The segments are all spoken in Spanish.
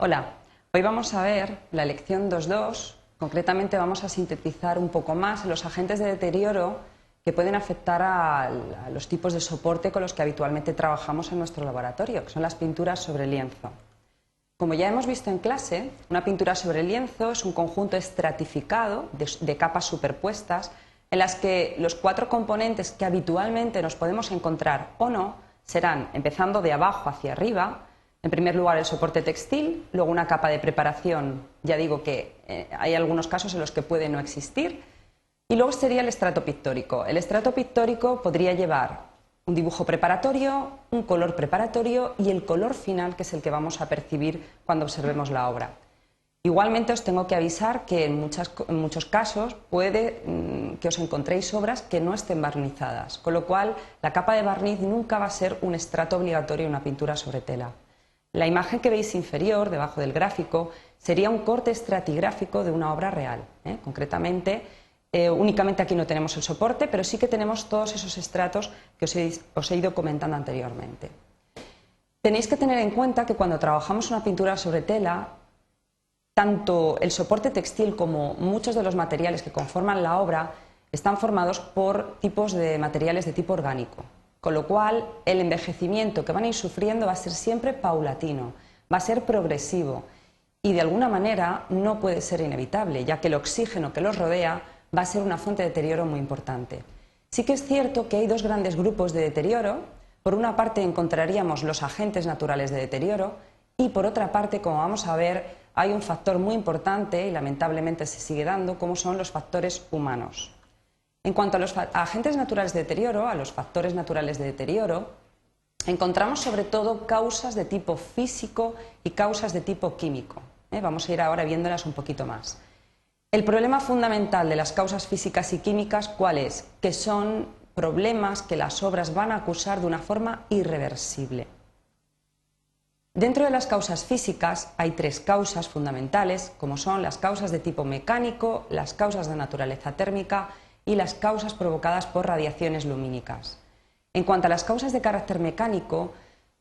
Hola, hoy vamos a ver la lección 2.2. Concretamente vamos a sintetizar un poco más los agentes de deterioro que pueden afectar a los tipos de soporte con los que habitualmente trabajamos en nuestro laboratorio, que son las pinturas sobre lienzo. Como ya hemos visto en clase, una pintura sobre lienzo es un conjunto estratificado de capas superpuestas en las que los cuatro componentes que habitualmente nos podemos encontrar o no serán, empezando de abajo hacia arriba, en primer lugar el soporte textil, luego una capa de preparación, ya digo que hay algunos casos en los que puede no existir, y luego sería el estrato pictórico. El estrato pictórico podría llevar un dibujo preparatorio, un color preparatorio y el color final, que es el que vamos a percibir cuando observemos la obra. Igualmente os tengo que avisar que en muchos casos puede que os encontréis obras que no estén barnizadas, con lo cual la capa de barniz nunca va a ser un estrato obligatorio en una pintura sobre tela. La imagen que veis inferior, debajo del gráfico, sería un corte estratigráfico de una obra real. Concretamente, únicamente aquí no tenemos el soporte, pero sí que tenemos todos esos estratos que os he ido comentando anteriormente. Tenéis que tener en cuenta que cuando trabajamos una pintura sobre tela, tanto el soporte textil como muchos de los materiales que conforman la obra están formados por tipos de materiales de tipo orgánico, con lo cual el envejecimiento que van a ir sufriendo va a ser siempre paulatino, va a ser progresivo y de alguna manera no puede ser inevitable, ya que el oxígeno que los rodea va a ser una fuente de deterioro muy importante. Sí que es cierto que hay dos grandes grupos de deterioro. Por una parte encontraríamos los agentes naturales de deterioro y por otra parte, como vamos a ver, hay un factor muy importante y lamentablemente se sigue dando, como son los factores humanos. En cuanto a los agentes naturales de deterioro, a los factores naturales de deterioro, encontramos sobre todo causas de tipo físico y causas de tipo químico. Vamos a ir ahora viéndolas un poquito más. El problema fundamental de las causas físicas y químicas, ¿cuál es? Que son problemas que las obras van a acusar de una forma irreversible. Dentro de las causas físicas hay tres causas fundamentales, como son las causas de tipo mecánico, las causas de naturaleza térmica y las causas provocadas por radiaciones lumínicas. En cuanto a las causas de carácter mecánico,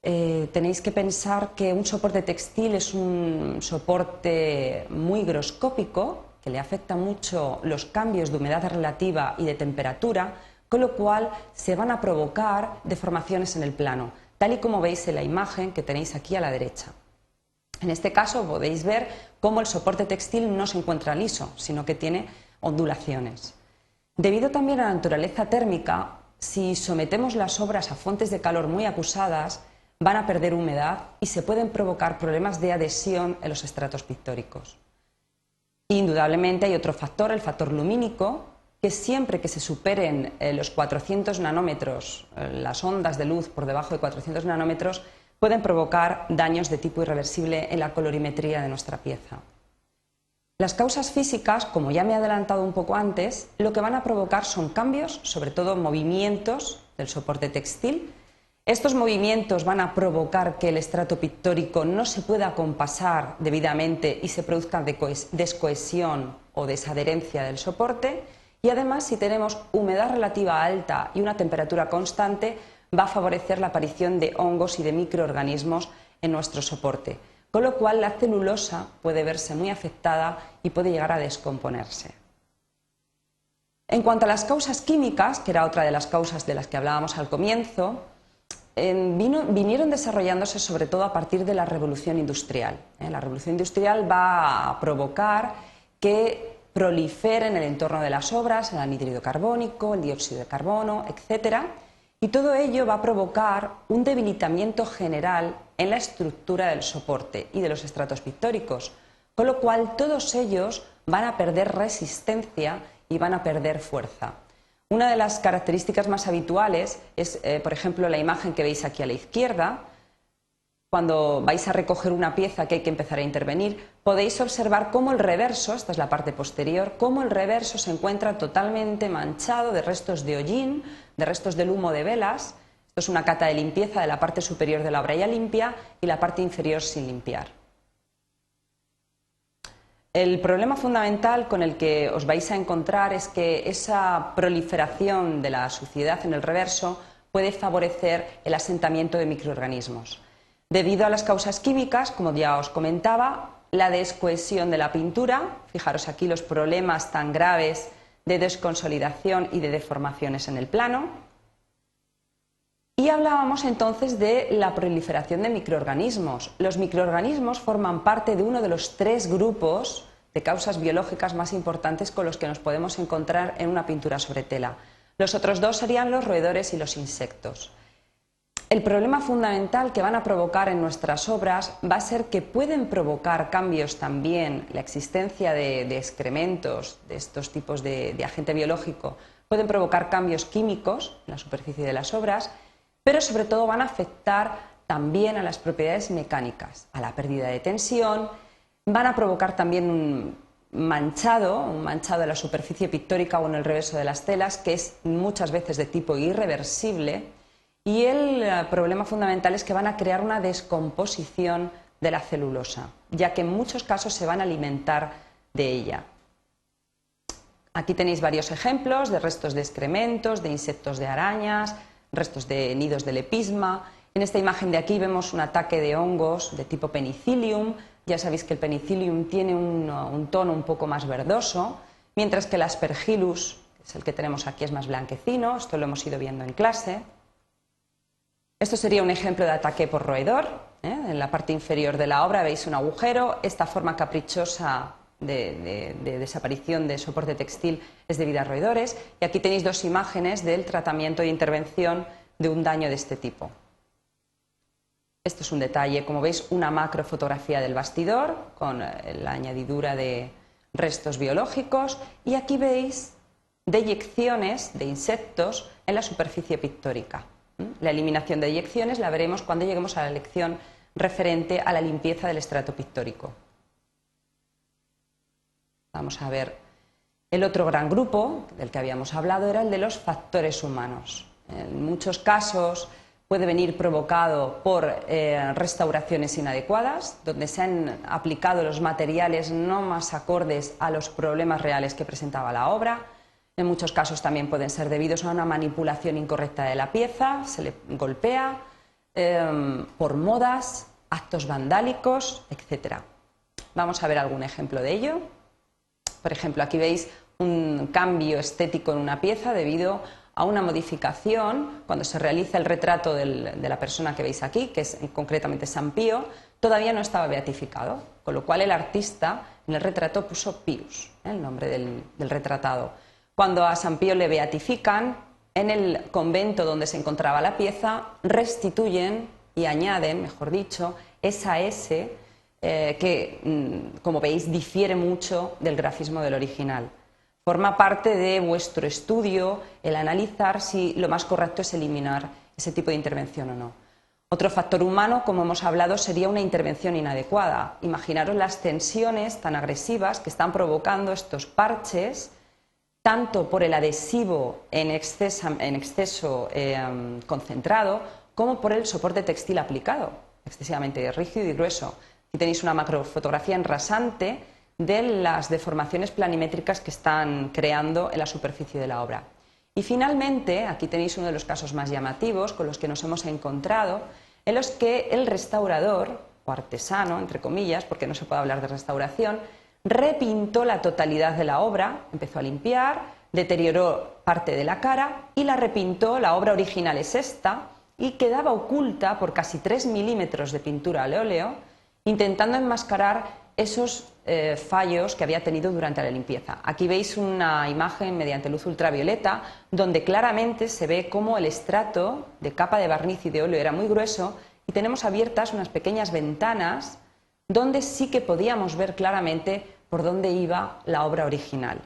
tenéis que pensar que un soporte textil es un soporte muy higroscópico, que le afecta mucho los cambios de humedad relativa y de temperatura, con lo cual se van a provocar deformaciones en el plano, tal y como veis en la imagen que tenéis aquí a la derecha. En este caso podéis ver cómo el soporte textil no se encuentra liso, sino que tiene ondulaciones. Debido también a la naturaleza térmica, si sometemos las obras a fuentes de calor muy acusadas, van a perder humedad y se pueden provocar problemas de adhesión en los estratos pictóricos. Indudablemente hay otro factor, el factor lumínico, que siempre que se superen los 400 nanómetros, las ondas de luz por debajo de 400 nanómetros, pueden provocar daños de tipo irreversible en la colorimetría de nuestra pieza. Las causas físicas, como ya me he adelantado un poco antes, lo que van a provocar son cambios, sobre todo movimientos del soporte textil. Estos movimientos van a provocar que el estrato pictórico no se pueda compasar debidamente y se produzca descohesión o desadherencia del soporte. Y además, si tenemos humedad relativa alta y una temperatura constante, va a favorecer la aparición de hongos y de microorganismos en nuestro soporte, con lo cual la celulosa puede verse muy afectada y puede llegar a descomponerse. En cuanto a las causas químicas, que era otra de las causas de las que hablábamos al comienzo, vinieron desarrollándose sobre todo a partir de la revolución industrial. La revolución industrial va a provocar que proliferen en el entorno de las obras el anhídrido carbónico, el dióxido de carbono, etc. Y todo ello va a provocar un debilitamiento general en la estructura del soporte y de los estratos pictóricos, con lo cual todos ellos van a perder resistencia y van a perder fuerza. Una de las características más habituales es, por ejemplo, la imagen que veis aquí a la izquierda. Cuando vais a recoger una pieza que hay que empezar a intervenir, podéis observar cómo el reverso, esta es la parte posterior, cómo el reverso se encuentra totalmente manchado de restos de hollín, de restos del humo de velas. Esto es una cata de limpieza de la parte superior de la obra ya limpia y la parte inferior sin limpiar. El problema fundamental con el que os vais a encontrar es que esa proliferación de la suciedad en el reverso puede favorecer el asentamiento de microorganismos. Debido a las causas químicas, como ya os comentaba, la descohesión de la pintura, fijaros aquí los problemas tan graves de desconsolidación y de deformaciones en el plano. Y hablábamos entonces de la proliferación de microorganismos. Los microorganismos forman parte de uno de los 3 grupos de causas biológicas más importantes con los que nos podemos encontrar en una pintura sobre tela. Los otros 2 serían los roedores y los insectos. El problema fundamental que van a provocar en nuestras obras va a ser que pueden provocar cambios también, la existencia de excrementos, de estos tipos de agente biológico, pueden provocar cambios químicos en la superficie de las obras, pero sobre todo van a afectar también a las propiedades mecánicas, a la pérdida de tensión, van a provocar también un manchado de la superficie pictórica o en el reverso de las telas, que es muchas veces de tipo irreversible. Y el problema fundamental es que van a crear una descomposición de la celulosa, ya que en muchos casos se van a alimentar de ella. Aquí tenéis varios ejemplos de restos de excrementos, de insectos de arañas, restos de nidos de lepisma. En esta imagen de aquí vemos un ataque de hongos de tipo penicillium. Ya sabéis que el penicillium tiene un tono un poco más verdoso, mientras que el aspergillus, que es el que tenemos aquí, es más blanquecino. Esto lo hemos ido viendo en clase. Esto sería un ejemplo de ataque por roedor. En la parte inferior de la obra veis un agujero. Esta forma caprichosa de desaparición de soporte textil es debida a roedores. Y aquí tenéis 2 imágenes del tratamiento de intervención de un daño de este tipo. Esto es un detalle, como veis, una macrofotografía del bastidor con la añadidura de restos biológicos. Y aquí veis deyecciones de insectos en la superficie pictórica. La eliminación de eyecciones la veremos cuando lleguemos a la lección referente a la limpieza del estrato pictórico. Vamos a ver, el otro gran grupo del que habíamos hablado era el de los factores humanos. En muchos casos puede venir provocado por restauraciones inadecuadas, donde se han aplicado los materiales no más acordes a los problemas reales que presentaba la obra. En muchos casos también pueden ser debidos a una manipulación incorrecta de la pieza, se le golpea, por modas, actos vandálicos, etc. Vamos a ver algún ejemplo de ello. Por ejemplo, aquí veis un cambio estético en una pieza debido a una modificación. Cuando se realiza el retrato de la persona que veis aquí, que es concretamente San Pío, todavía no estaba beatificado, con lo cual el artista en el retrato puso Pius, el nombre del retratado. Cuando a San Pío le beatifican, en el convento donde se encontraba la pieza, restituyen y añaden, mejor dicho, esa S que, como veis, difiere mucho del grafismo del original. Forma parte de vuestro estudio el analizar si lo más correcto es eliminar ese tipo de intervención o no. Otro factor humano, como hemos hablado, sería una intervención inadecuada. Imaginaros las tensiones tan agresivas que están provocando estos parches, tanto por el adhesivo en exceso concentrado, como por el soporte textil aplicado, excesivamente rígido y grueso. Aquí tenéis una macrofotografía en rasante de las deformaciones planimétricas que están creando en la superficie de la obra. Y finalmente, aquí tenéis uno de los casos más llamativos con los que nos hemos encontrado, en los que el restaurador, o artesano, entre comillas, porque no se puede hablar de restauración, repintó la totalidad de la obra, empezó a limpiar, deterioró parte de la cara y la repintó. La obra original es esta y quedaba oculta por casi 3 milímetros de pintura al óleo, intentando enmascarar esos fallos que había tenido durante la limpieza. Aquí veis una imagen mediante luz ultravioleta donde claramente se ve cómo el estrato de capa de barniz y de óleo era muy grueso y tenemos abiertas unas pequeñas ventanas donde sí que podíamos ver claramente por dónde iba la obra original.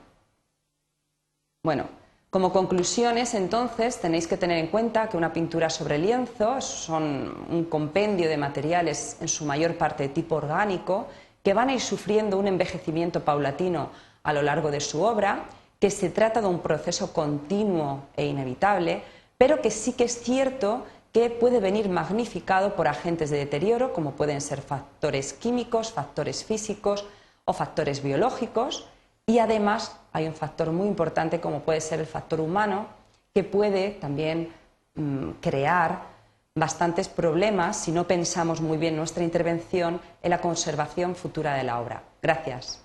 Bueno, como conclusiones, entonces, tenéis que tener en cuenta que una pintura sobre lienzo son un compendio de materiales en su mayor parte de tipo orgánico que van a ir sufriendo un envejecimiento paulatino a lo largo de su obra, que se trata de un proceso continuo e inevitable, pero que sí que es cierto que puede venir magnificado por agentes de deterioro, como pueden ser factores químicos, factores físicos o factores biológicos, y además hay un factor muy importante como puede ser el factor humano, que puede también crear bastantes problemas si no pensamos muy bien nuestra intervención en la conservación futura de la obra. Gracias.